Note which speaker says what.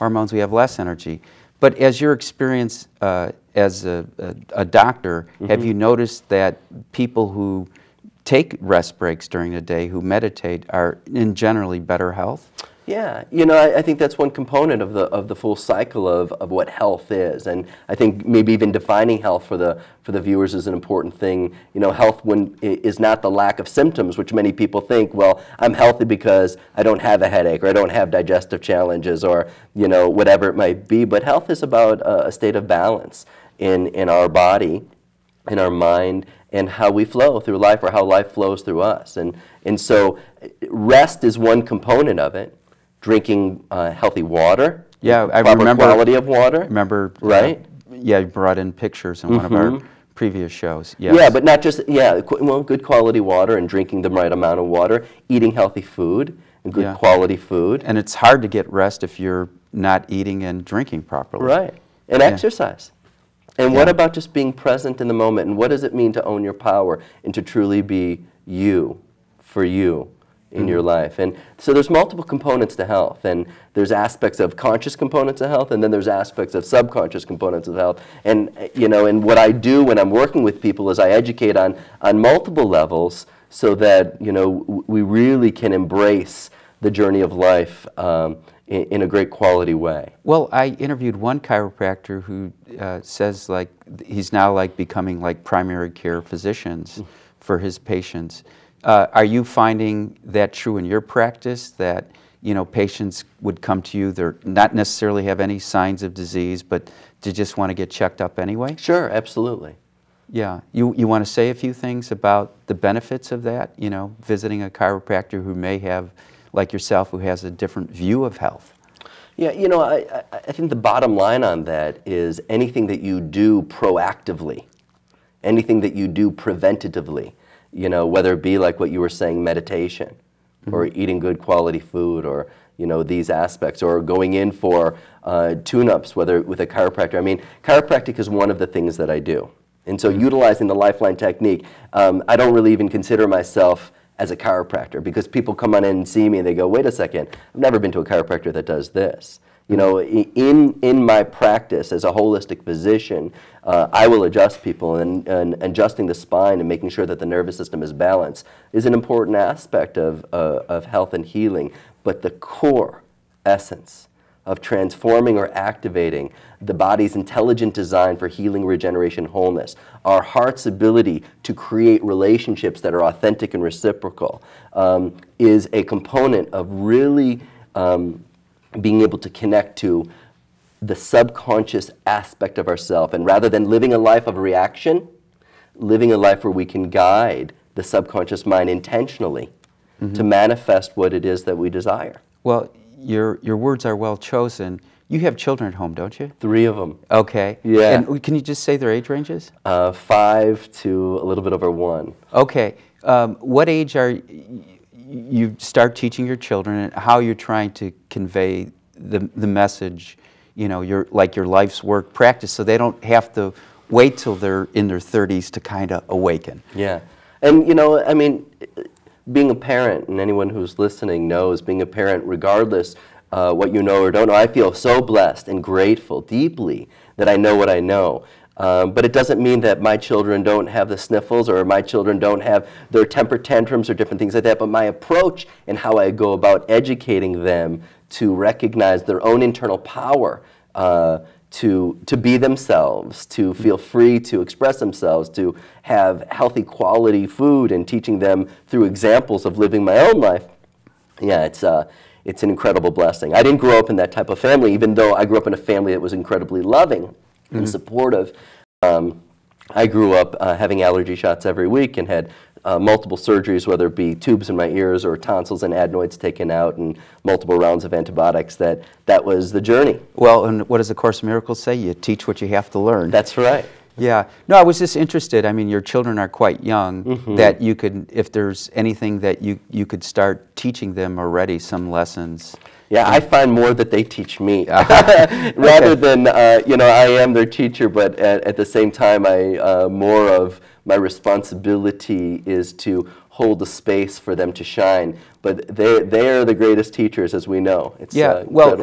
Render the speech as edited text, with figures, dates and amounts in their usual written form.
Speaker 1: hormones, we have less energy. But as your experience as a doctor, have you noticed that people who take rest breaks during the day, who meditate, are in generally better health?
Speaker 2: Yeah, you know, I think that's one component of the full cycle of what health is, and I think maybe even defining health for the viewers is an important thing. You know, health is not the lack of symptoms, which many people think, well, I'm healthy because I don't have a headache or I don't have digestive challenges or, you know, whatever it might be. But health is about a state of balance in our body, in our mind, and how we flow through life, or how life flows through us. And so rest is one component of it. Drinking healthy water,
Speaker 1: yeah, I
Speaker 2: proper
Speaker 1: remember
Speaker 2: quality of water.
Speaker 1: Remember,
Speaker 2: right?
Speaker 1: Yeah, you brought in pictures in one of our previous shows. Yes.
Speaker 2: Yeah, but not just well, good quality water and drinking the right amount of water, eating healthy food and good quality food.
Speaker 1: And it's hard to get rest if you're not eating and drinking properly.
Speaker 2: Right, and exercise. And what about just being present in the moment? And what does it mean to own your power and to truly be you, for you? In your life. And so there's multiple components to health, and there's aspects of conscious components of health, and then there's aspects of subconscious components of health. And you know, and what I do when I'm working with people is I educate on multiple levels so that, you know, we really can embrace the journey of life in a great quality way.
Speaker 1: Well, I interviewed one chiropractor who says like he's now like becoming like primary care physicians for his patients. Are you finding that true in your practice, that, you know, patients would come to you, they're not necessarily have any signs of disease, but they just want to get checked up anyway?
Speaker 2: Sure, absolutely.
Speaker 1: Yeah. You want to say a few things about the benefits of that, you know, visiting a chiropractor who may have, like yourself, who has a different view of health?
Speaker 2: Yeah, you know, I think the bottom line on that is anything that you do proactively, anything that you do preventatively, you know, whether it be like what you were saying, meditation, or eating good quality food, or, you know, these aspects, or going in for tune-ups, whether with a chiropractor. I mean, chiropractic is one of the things that I do. And so utilizing the Lifeline technique, I don't really even consider myself as a chiropractor, because people come on in and see me and they go, wait a second, I've never been to a chiropractor that does this. You know, in my practice as a holistic physician, I will adjust people, and adjusting the spine and making sure that the nervous system is balanced is an important aspect of health and healing. But the core essence of transforming or activating the body's intelligent design for healing, regeneration, wholeness, our heart's ability to create relationships that are authentic and reciprocal, is a component of really being able to connect to the subconscious aspect of ourself. And rather than living a life of reaction, living a life where we can guide the subconscious mind intentionally to manifest what it is that we desire.
Speaker 1: Well, your words are well chosen. You have children at home, don't you?
Speaker 2: 3 of them.
Speaker 1: Okay.
Speaker 2: Yeah.
Speaker 1: And can you just say their age ranges?
Speaker 2: 5 to a little bit over 1.
Speaker 1: Okay. What age are you start teaching your children, and how you're trying to convey the message, you know, your life's work practice, so they don't have to wait till they're in their 30s to kind of awaken?
Speaker 2: Yeah. And, you know, I mean, being a parent, and anyone who's listening knows, being a parent, regardless what you know or don't know, I feel so blessed and grateful deeply that I know what I know. But it doesn't mean that my children don't have the sniffles, or my children don't have their temper tantrums or different things like that. But my approach and how I go about educating them to recognize their own internal power, to be themselves, to feel free to express themselves, to have healthy quality food, and teaching them through examples of living my own life. Yeah, it's an incredible blessing. I didn't grow up in that type of family, even though I grew up in a family that was incredibly loving and supportive. I grew up having allergy shots every week, and had multiple surgeries, whether it be tubes in my ears or tonsils and adenoids taken out, and multiple rounds of antibiotics. That was the journey.
Speaker 1: Well, and what does the Course in Miracles say? You teach what you have to learn.
Speaker 2: That's right.
Speaker 1: Yeah. No, I was just interested. I mean, your children are quite young, that you could, if there's anything that you could start teaching them already, some lessons.
Speaker 2: Yeah, I find more that they teach me, rather than, you know, I am their teacher, but at the same time, more of my responsibility is to hold a space for them to shine. But they are the greatest teachers, as we know. It's
Speaker 1: well,